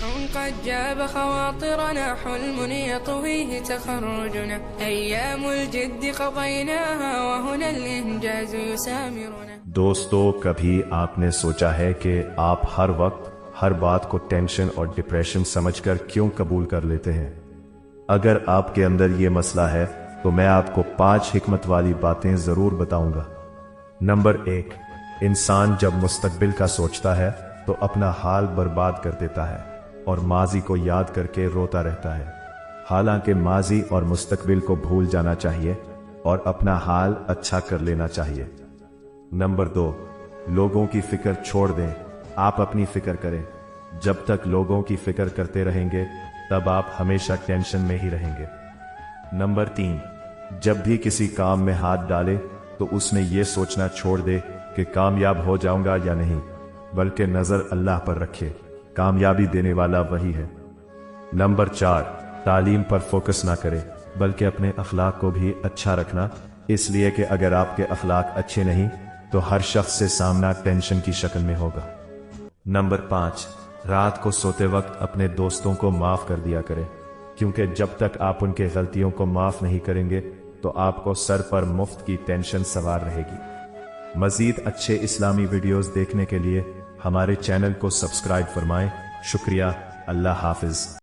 قد جاب خواطرنا حلم يطويه تخرجنا أيام الجد قضيناها وهنا الإنجاز يسامرنا. دوستو، کبھی آپ نے سوچا ہے کہ آپ ہر وقت ہر بات کو ٹینشن اور ڈپریشن سمجھ کر کیوں قبول کر لیتے ہیں؟ اگر آپ کے اندر یہ مسئلہ ہے تو میں آپ کو 5 حکمت والی باتیں ضرور بتاؤں گا. نمبر 1، انسان جب مستقبل کا سوچتا ہے تو اپنا حال برباد کر دیتا ہے اور ماضی کو یاد کر کے روتا رہتا ہے. حالانکہ ماضی اور مستقبل کو بھول جانا چاہیے اور اپنا حال اچھا کر لینا چاہیے. نمبر 2، لوگوں کی فکر چھوڑ دیں، آپ اپنی فکر کریں. جب تک لوگوں کی فکر کرتے رہیں گے تب آپ ہمیشہ ٹینشن میں ہی رہیں گے. نمبر 3، جب بھی کسی کام میں ہاتھ ڈالے تو اس میں یہ سوچنا چھوڑ دے کہ کامیاب ہو جاؤں گا یا نہیں، بلکہ نظر اللہ پر رکھے، کامیابی دینے والا وہی ہے. نمبر 4، تعلیم پر فوکس نہ کرے بلکہ اپنے اخلاق کو بھی اچھا رکھنا، اس لیے کہ اگر آپ کے اخلاق اچھے نہیں تو ہر شخص سے سامنا ٹینشن کی شکل میں ہوگا. نمبر 5، رات کو سوتے وقت اپنے دوستوں کو معاف کر دیا کریں، کیونکہ جب تک آپ ان کے غلطیوں کو معاف نہیں کریں گے تو آپ کو سر پر مفت کی ٹینشن سوار رہے گی. مزید اچھے اسلامی ویڈیوز دیکھنے کے لیے ہمارے چینل کو سبسکرائب فرمائیں. شکریہ. اللہ حافظ.